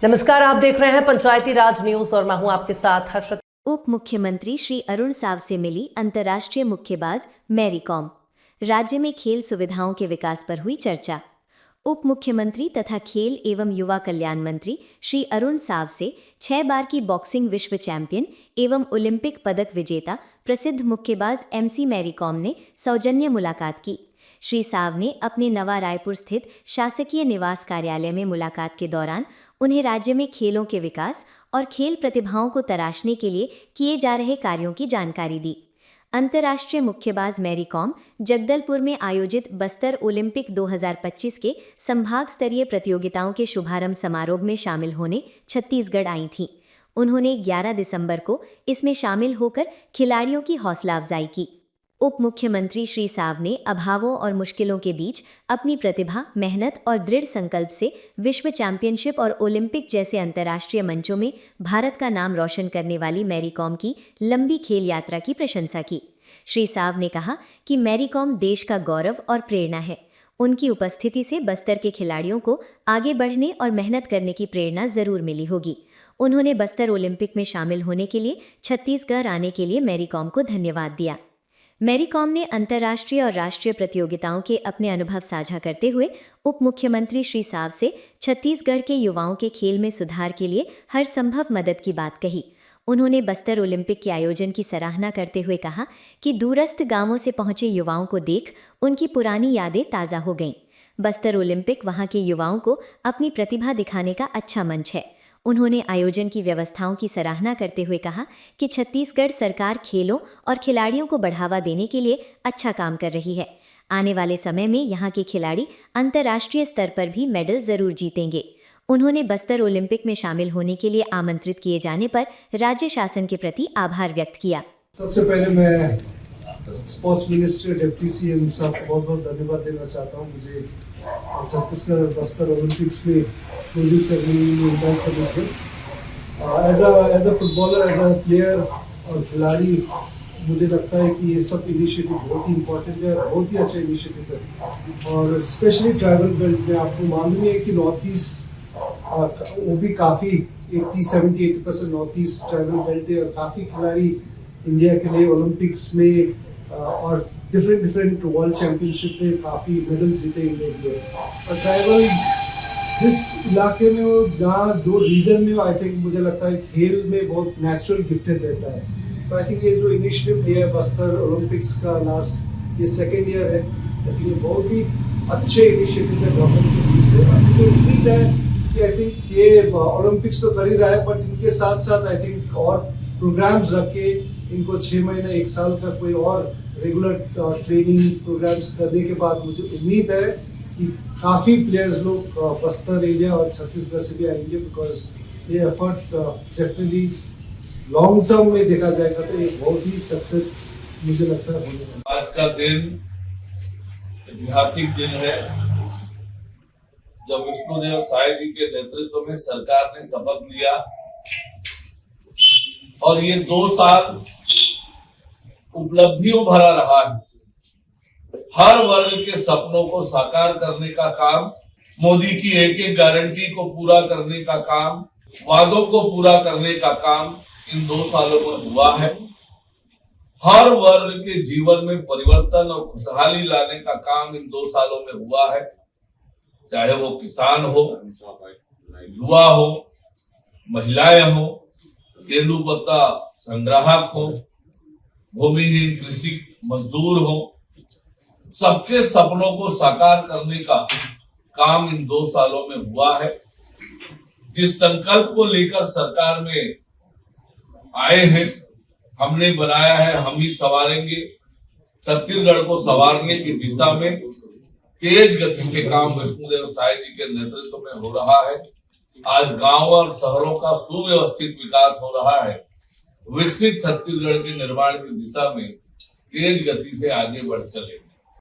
नमस्कार, आप देख रहे हैं पंचायती राज न्यूज और मैं हूं आपके साथ हर्षद। उप मुख्यमंत्री श्री अरुण साव से मिली अंतर्राष्ट्रीय मुक्केबाज मैरी कॉम। राज्य में खेल सुविधाओं के विकास पर हुई चर्चा। उप मुख्यमंत्री तथा खेल एवं युवा कल्याण मंत्री श्री अरुण साव से 6 बार की बॉक्सिंग विश्व चैंपियन एवं ओलंपिक पदक विजेता प्रसिद्ध मुक्केबाज MC मैरी कॉम ने सौजन्य मुलाकात की। श्री साव ने अपने नवा रायपुर स्थित शासकीय निवास कार्यालय में मुलाकात के दौरान उन्हें राज्य में खेलों के विकास और खेल प्रतिभाओं को तराशने के लिए किए जा रहे कार्यों की जानकारी दी। अंतर्राष्ट्रीय मुक्केबाज मैरी कॉम जगदलपुर में आयोजित बस्तर ओलंपिक 2025 के संभाग स्तरीय प्रतियोगिताओं के शुभारंभ समारोह में शामिल होने छत्तीसगढ़ आई थीं। उन्होंने 11 दिसंबर को इसमें शामिल होकर खिलाड़ियों की हौसला अफजाई की। उप मुख्यमंत्री श्री साव ने अभावों और मुश्किलों के बीच अपनी प्रतिभा, मेहनत और दृढ़ संकल्प से विश्व चैंपियनशिप और ओलंपिक जैसे अंतर्राष्ट्रीय मंचों में भारत का नाम रोशन करने वाली मैरी कॉम की लंबी खेल यात्रा की प्रशंसा की। श्री साव ने कहा कि मैरी कॉम देश का गौरव और प्रेरणा है। उनकी उपस्थिति से बस्तर के खिलाड़ियों को आगे बढ़ने और मेहनत करने की प्रेरणा जरूर मिली होगी। उन्होंने बस्तर ओलंपिक में शामिल होने के लिए छत्तीसगढ़ आने के लिए मैरी कॉम को धन्यवाद दिया। मैरी कॉम ने अंतर्राष्ट्रीय और राष्ट्रीय प्रतियोगिताओं के अपने अनुभव साझा करते हुए उप मुख्यमंत्री श्री साव से छत्तीसगढ़ के युवाओं के खेल में सुधार के लिए हर संभव मदद की बात कही। उन्होंने बस्तर ओलंपिक के आयोजन की सराहना करते हुए कहा कि दूरस्थ गांवों से पहुंचे युवाओं को देख उनकी पुरानी यादें ताज़ा हो गईं। बस्तर ओलंपिक वहां के युवाओं को अपनी प्रतिभा दिखाने का अच्छा मंच है। उन्होंने आयोजन की व्यवस्थाओं की सराहना करते हुए कहा कि छत्तीसगढ़ सरकार खेलों और खिलाड़ियों को बढ़ावा देने के लिए अच्छा काम कर रही है। आने वाले समय में यहाँ के खिलाड़ी अंतर्राष्ट्रीय स्तर पर भी मेडल जरूर जीतेंगे। उन्होंने बस्तर ओलंपिक में शामिल होने के लिए आमंत्रित किए जाने पर राज्य शासन के प्रति आभार व्यक्त किया। सबसे पहले मैं स्पोर्ट्स मिनिस्टर डिप्टी CM साहब को बहुत बहुत धन्यवाद देना चाहता हूँ। मुझे छत्तीसगढ़ बस्तर ओलंपिक्स में क्लोजिंग सेरेमनी में इन्वाइट करने थे। As a footballer, as a player और खिलाड़ी, मुझे लगता है कि ये सब इनिशिएटिव बहुत ही इंपॉर्टेंट है, बहुत ही अच्छा इनिशिएटिव है। और स्पेशली ट्राइबल बेल्ट में आपको मालूम है कि नॉर्थ ईस्ट वो भी काफ़ी 70-80% नॉर्थ ईस्ट ट्राइबल बेल्ट है और काफ़ी खिलाड़ी इंडिया के लिए ओलंपिक्स में और डिफरेंट वर्ल्ड चैंपियनशिप में काफ़ी मेडल जीते इंडिया के लिए। और ट्राइबल जिस इलाके में हो, जहाँ जो रीजन में हो, आई थिंक मुझे लगता है खेल में बहुत नेचुरल गिफ्टेड रहता है। तो आई थिंक ये जो इनिशिएटिव लिया है बस्तर ओलंपिक्स का, लास्ट ये 2nd ईयर है, आई थिंक ये बहुत ही अच्छे इनिशिएटिव है गवर्नमेंट की तरफ से। मुझे उम्मीद है कि आई थिंक ये ओलंपिक्स तो कर ही रहा है, बट इनके साथ साथ आई थिंक और प्रोग्राम्स रख के इनको 6 महीने 1 साल का कोई और रेगुलर ट्रेनिंग प्रोग्राम्स करने के बाद मुझे उम्मीद है कि काफ़ी प्लेयर्स लोग बस्तर एरिया और छत्तीसगढ़ से भी आएंगे, बिकॉज ये एफर्ट डेफिनेटली लॉन्ग टर्म में देखा जाएगा तो ये बहुत ही सक्सेस मुझे लगता है होने वाला। आज का दिन ऐतिहासिक दिन है जब विष्णुदेव साय जी के नेतृत्व में सरकार ने शपथ लिया और ये 2 साल उपलब्धियों भरा रहा है। हर वर्ग के सपनों को साकार करने का काम, मोदी की एक गारंटी को पूरा करने का काम, वादों को पूरा करने का काम इन 2 सालों में हुआ है। हर वर्ग के जीवन में परिवर्तन और खुशहाली लाने का काम इन 2 सालों में हुआ है। चाहे वो किसान हो, युवा हो, महिलाएं हो, तेंदुपत्ता संग्राहक हो, भूमिहीन कृषि मजदूर हो, सबके सपनों को साकार करने का काम इन 2 सालों में हुआ है। जिस संकल्प को लेकर सरकार में आए हैं, हमने बनाया है हम ही संवारेंगे, छत्तीसगढ़ को संवारने की दिशा में तेज गति से काम विष्णुदेव साय जी के नेतृत्व में हो रहा है। आज गांव और शहरों का सुव्यवस्थित विकास हो रहा है। विकसित छत्तीसगढ़ के निर्माण की दिशा में तेज गति से आगे बढ़ चले।